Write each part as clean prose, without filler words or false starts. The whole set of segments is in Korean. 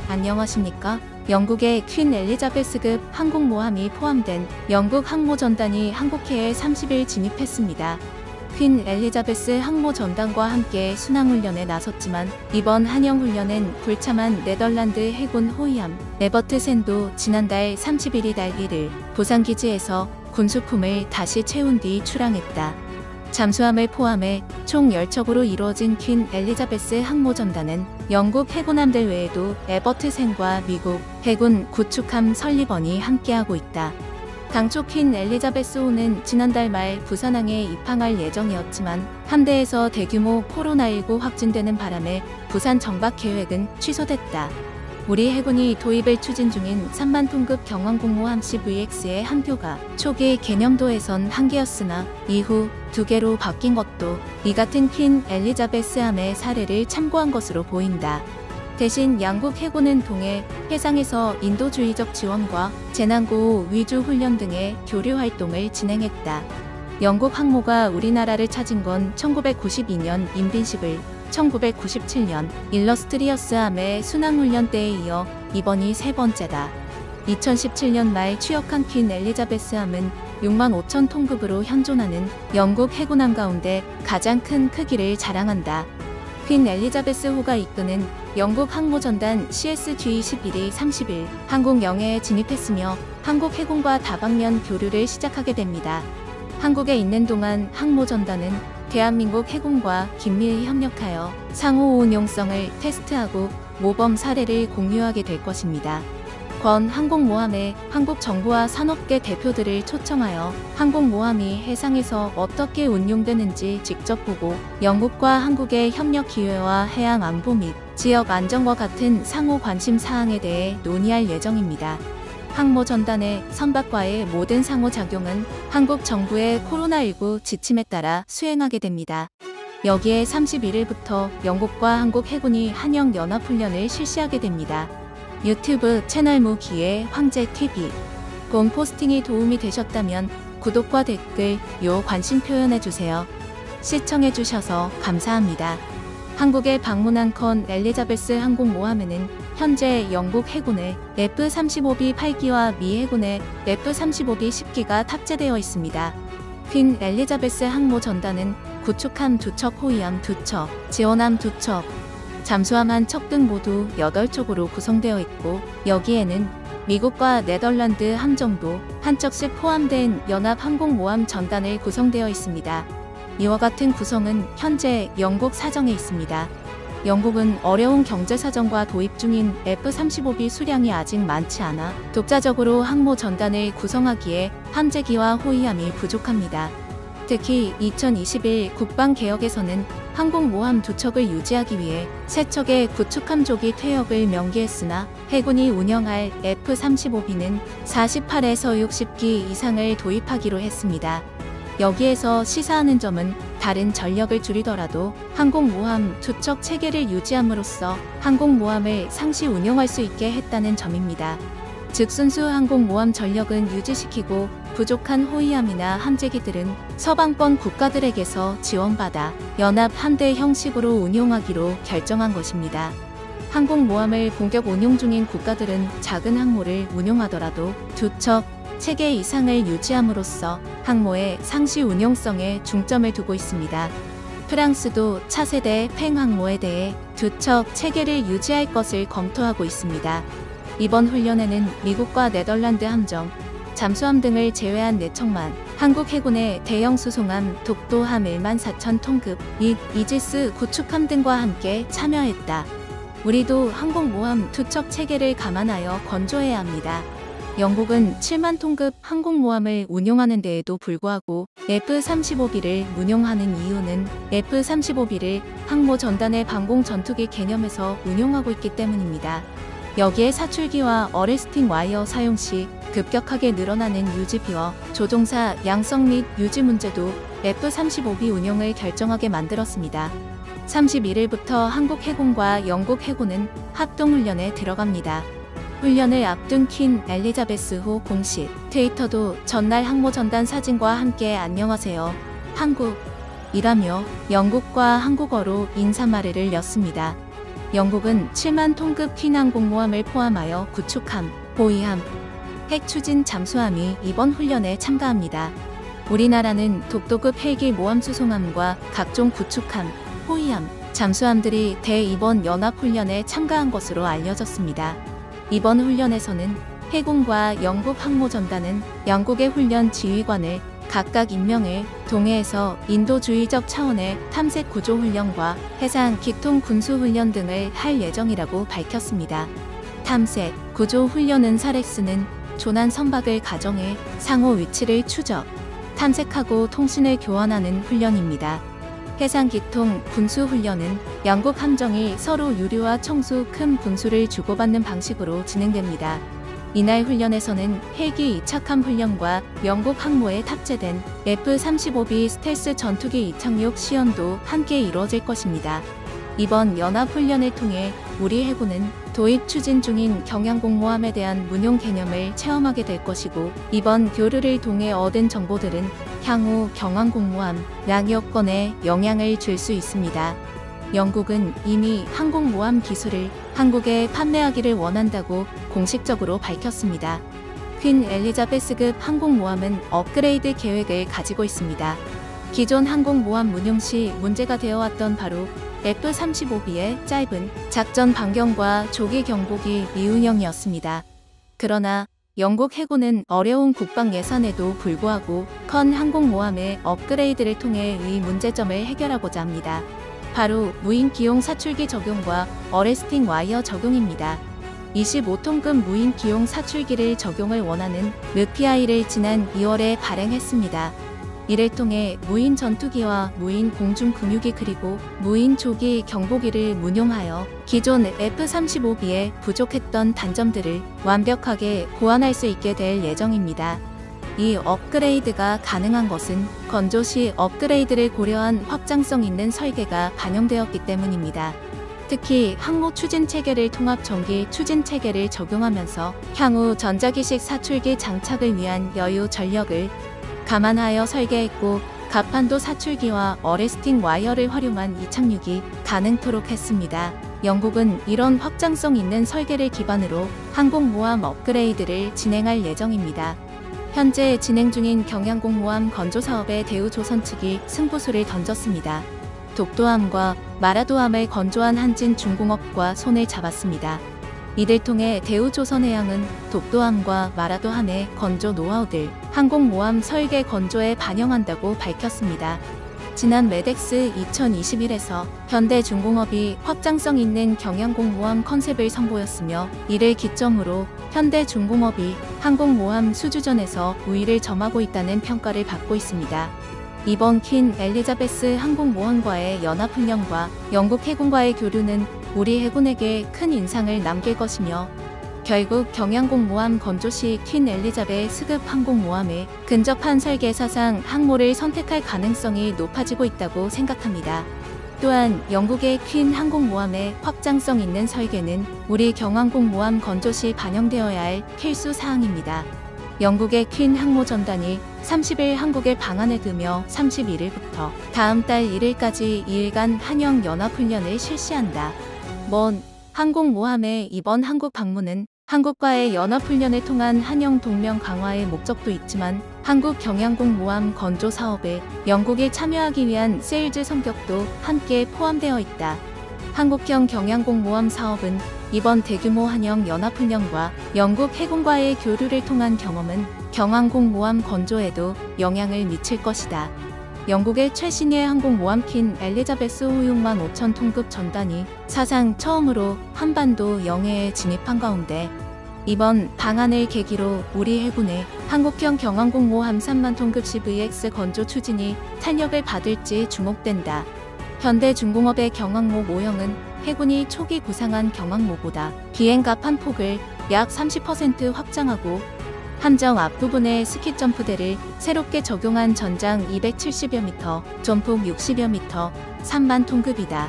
안녕하십니까? 영국의 퀸 엘리자베스급 항공모함이 포함된 영국 항모전단이 한국해에 30일 진입했습니다. 퀸 엘리자베스 항모전단과 함께 순항훈련에 나섰지만 이번 한영훈련엔 불참한 네덜란드 해군 호위함 에버트 샌도 지난달 30일이 날기를 부산기지에서 군수품을 다시 채운 뒤 출항했다. 잠수함을 포함해 총 10척으로 이루어진 퀸 엘리자베스 항모전단은 영국 해군함들 외에도 에버트 샌과 미국 해군 구축함 설리번이 함께하고 있다. 당초 퀸 엘리자베스호는 지난달 말 부산항에 입항할 예정이었지만 함대에서 대규모 코로나19 확진되는 바람에 부산 정박 계획은 취소됐다. 우리 해군이 도입을 추진 중인 3만 톤급 경항공모함 CVX의 한 교가 초기 개념도에선 한 개였으나 이후 2개로 바뀐 것도 이 같은 퀸 엘리자베스함의 사례를 참고한 것으로 보인다. 대신 양국 해군은 동해 해상에서 인도주의적 지원과 재난구호 위주 훈련 등의 교류 활동을 진행했다. 영국 항모가 우리나라를 찾은 건 1992년 인빈시블, 1997년 일러스트리어스함의 순항훈련 때에 이어 이번이 세 번째다. 2017년 말 취역한 퀸 엘리자베스함은 6만 5천 톤급으로 현존하는 영국 해군함 가운데 가장 큰 크기를 자랑한다. 퀸 엘리자베스호가 이끄는 영국 항모전단 CSG-11이 30일 한국 영해에 진입했으며 한국 해군과 다방면 교류를 시작하게 됩니다. 한국에 있는 동안 항모전단은 대한민국 해군과 긴밀히 협력하여 상호 운용성을 테스트하고 모범 사례를 공유하게 될 것입니다. 권 항공모함에 한국 정부와 산업계 대표들을 초청하여 항공모함이 해상에서 어떻게 운용되는지 직접 보고 영국과 한국의 협력 기회와 해양 안보 및 지역 안정과 같은 상호 관심 사항에 대해 논의할 예정입니다. 항모전단의 선박과의 모든 상호작용은 한국 정부의 코로나19 지침에 따라 수행하게 됩니다. 여기에 31일부터 영국과 한국 해군이 한영연합훈련을 실시하게 됩니다. 유튜브 채널 무기의 황제TV 본 포스팅이 도움이 되셨다면 구독과 댓글, 관심 표현해주세요. 시청해주셔서 감사합니다. 한국에 방문한 퀸 엘리자베스 항공모함에는 현재 영국 해군의 F-35B 8기와 미 해군의 F-35B 10기가 탑재되어 있습니다. 퀸 엘리자베스 항모전단은 구축함 2척, 호위함 2척, 지원함 2척, 잠수함 1척 등 모두 8척으로 구성되어 있고 여기에는 미국과 네덜란드 함정도 1척씩 포함된 연합항공모함 전단을 구성되어 있습니다. 이와 같은 구성은 현재 영국 사정에 있습니다. 영국은 어려운 경제사정과 도입 중인 F-35B 수량이 아직 많지 않아 독자적으로 항모 전단을 구성하기에 함재기와 호위함이 부족합니다. 특히 2021 국방개혁에서는 항공모함 2척을 유지하기 위해 3척의 구축함조기 퇴역을 명기했으나 해군이 운영할 F-35B는 48에서 60기 이상을 도입하기로 했습니다. 여기에서 시사하는 점은 다른 전력을 줄이더라도 항공모함 2척 체계를 유지함으로써 항공모함을 상시 운용할 수 있게 했다는 점입니다. 즉 순수 항공모함 전력은 유지시키고 부족한 호위함이나 함재기들은 서방권 국가들에게서 지원받아 연합 함대 형식으로 운용하기로 결정한 것입니다. 항공모함을 본격 운용 중인 국가들은 작은 항모를 운용하더라도 2척 체계 이상을 유지함으로써 항모의 상시 운용성에 중점을 두고 있습니다. 프랑스도 차세대 팽 항모에 대해 2척 체계를 유지할 것을 검토하고 있습니다. 이번 훈련에는 미국과 네덜란드 함정, 잠수함 등을 제외한 4척만 한국 해군의 대형 수송함 독도함 1만 4천 톤급 및 이지스 구축함 등과 함께 참여했다. 우리도 항공모함 2척 체계를 감안하여 건조해야 합니다. 영국은 7만 톤급 항공모함을 운용하는 데에도 불구하고 F-35B를 운용하는 이유는 F-35B를 항모 전단의 방공 전투기 개념에서 운용하고 있기 때문입니다. 여기에 사출기와 어레스팅 와이어 사용 시 급격하게 늘어나는 유지비와 조종사 양성 및 유지 문제도 F-35B 운용을 결정하게 만들었습니다. 31일부터 한국 해군과 영국 해군은 합동훈련에 들어갑니다. 훈련을 앞둔 퀸 엘리자베스호 공식 트위터도 전날 항모전단 사진과 함께 안녕하세요, 한국 이라며 영국과 한국어로 인사말을 였습니다. 영국은 7만 톤급 퀸 항공모함을 포함하여 구축함, 호위함, 핵 추진 잠수함이 이번 훈련에 참가합니다. 우리나라는 독도급 헬기 모함 수송함과 각종 구축함, 호위함, 잠수함들이 이번 연합훈련에 참가한 것으로 알려졌습니다. 이번 훈련에서는 해군과 영국 항모전단은 양국의 훈련 지휘관을 각각 임명해 동해에서 인도주의적 차원의 탐색 구조 훈련과 해상 기통 군수 훈련 등을 할 예정이라고 밝혔습니다. 탐색, 구조 훈련은 사렉스는 조난 선박을 가정해 상호 위치를 추적, 탐색하고 통신을 교환하는 훈련입니다. 해상기통 군수훈련은 양국 함정이 서로 유류와 청수 큰 군수를 주고받는 방식으로 진행됩니다. 이날 훈련에서는 헬기 이착함 훈련과 영국 항모에 탑재된 F-35B 스텔스 전투기 이착륙 시연도 함께 이루어질 것입니다. 이번 연합훈련을 통해 우리 해군은 도입 추진 중인 경양공모함에 대한 문용 개념을 체험하게 될 것이고, 이번 교류를 통해 얻은 정보들은 향후 경항공모함 양역권에 영향을 줄 수 있습니다. 영국은 이미 항공모함 기술을 한국에 판매하기를 원한다고 공식적으로 밝혔습니다. 퀸 엘리자베스급 항공모함은 업그레이드 계획을 가지고 있습니다. 기존 항공모함 운용 시 문제가 되어왔던 바로 F-35B의 짧은 작전 반경과 조기 경보기 미운영이었습니다. 그러나 영국 해군은 어려운 국방 예산에도 불구하고 컨 항공모함의 업그레이드를 통해 이 문제점을 해결하고자 합니다. 바로 무인 기용 사출기 적용과 어레스팅 와이어 적용입니다. 25톤급 무인 기용 사출기를 적용을 원하는 르피아이를 지난 2월에 발행했습니다. 이를 통해 무인 전투기와 무인 공중근육기 그리고 무인 조기 경보기를 운용하여 기존 F-35B에 부족했던 단점들을 완벽하게 보완할 수 있게 될 예정입니다. 이 업그레이드가 가능한 것은 건조 시 업그레이드를 고려한 확장성 있는 설계가 반영되었기 때문입니다. 특히 항모 추진 체계를 통합 전기 추진 체계를 적용하면서 향후 전자기식 사출기 장착을 위한 여유 전력을 감안하여 설계했고, 가판도 사출기와 어레스팅 와이어를 활용한 이착륙이 가능토록 했습니다. 영국은 이런 확장성 있는 설계를 기반으로 항공모함 업그레이드를 진행할 예정입니다. 현재 진행 중인 경양공모함 건조 사업에 대우조선 측이 승부수를 던졌습니다. 독도함과 마라도함을 건조한 한진중공업과 손을 잡았습니다. 이를 통해 대우조선해양은 독도함과 마라도함의 건조 노하우들 항공모함 설계 건조에 반영한다고 밝혔습니다. 지난 메덱스 2021에서 현대중공업이 확장성 있는 경양공모함 컨셉을 선보였으며, 이를 기점으로 현대중공업이 항공모함 수주전에서 우위를 점하고 있다는 평가를 받고 있습니다. 이번 퀸 엘리자베스 항공모함과의 연합훈련과 영국 해군과의 교류는 우리 해군에게 큰 인상을 남길 것이며, 결국 경양공모함 건조 시 퀸 엘리자베스급 항공모함의 근접한 설계 사상 항모를 선택할 가능성이 높아지고 있다고 생각합니다. 또한 영국의 퀸 항공모함의 확장성 있는 설계는 우리 경항공모함 건조 시 반영되어야 할 필수 사항입니다. 영국의 퀸 항모전단이 30일 한국에 방한을 두며 31일부터 다음 달 1일까지 2일간 한영 연합훈련을 실시한다. 먼 항공모함의 이번 한국 방문은 한국과의 연합훈련을 통한 한영 동맹 강화의 목적도 있지만, 한국 경양공모함 건조 사업에 영국이 참여하기 위한 세일즈 성격도 함께 포함되어 있다. 한국형 경양공모함 사업은 이번 대규모 한영 연합훈련과 영국 해군과의 교류를 통한 경험은 경항공모함 건조에도 영향을 미칠 것이다. 영국의 최신의 항공모함 퀸 엘리자베스 호 6만 5천 톤급 전단이 사상 처음으로 한반도 영해에 진입한 가운데, 이번 방한을 계기로 우리 해군의 한국형 경항공모함 3만 톤급 CVX 건조 추진이 탄력을 받을지 주목된다. 현대중공업의 경항모 모형은 해군이 초기 구상한 경항모보다 비행갑 한 폭을 약 30% 확장하고, 함정 앞부분에 스키 점프대를 새롭게 적용한 전장 270여 미터, 전폭 60여 미터, 3만 톤급이다.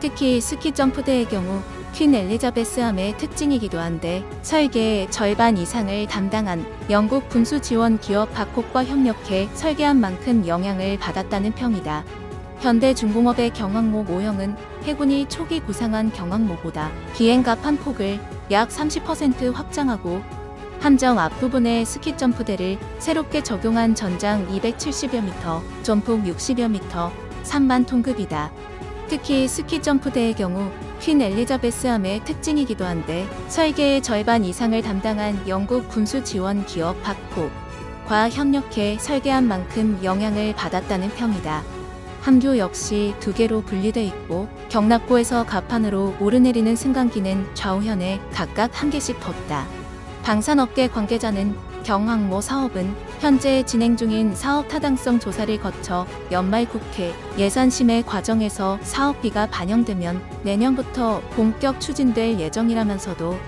특히 스키 점프대의 경우 퀸 엘리자베스함의 특징이기도 한데, 설계의 절반 이상을 담당한 영국 군수 지원 기업 바콕과 협력해 설계한 만큼 영향을 받았다는 평이다. 현대중공업의 경항모 모형은 해군이 초기 구상한 경항모보다 비행갑 한 폭을 약 30% 확장하고 함정 앞부분에 스키 점프대를 새롭게 적용한 전장 270여 미터, 전폭 60여 미터, 3만 톤급이다. 특히 스키 점프대의 경우 퀸 엘리자베스함의 특징이기도 한데 설계의 절반 이상을 담당한 영국 군수 지원 기업 박포과 협력해 설계한 만큼 영향을 받았다는 평이다. 함교 역시 두 개로 분리돼 있고 경납고에서 갑판으로 오르내리는 승강기는 좌우현에 각각 한 개씩 뒀다. 방산업계 관계자는 경항모 사업은 현재 진행 중인 사업 타당성 조사를 거쳐 연말 국회 예산심의 과정에서 사업비가 반영되면 내년부터 본격 추진될 예정이라면서도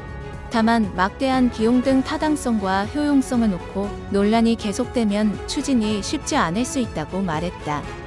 다만 막대한 비용 등 타당성과 효용성을 놓고 논란이 계속되면 추진이 쉽지 않을 수 있다고 말했다.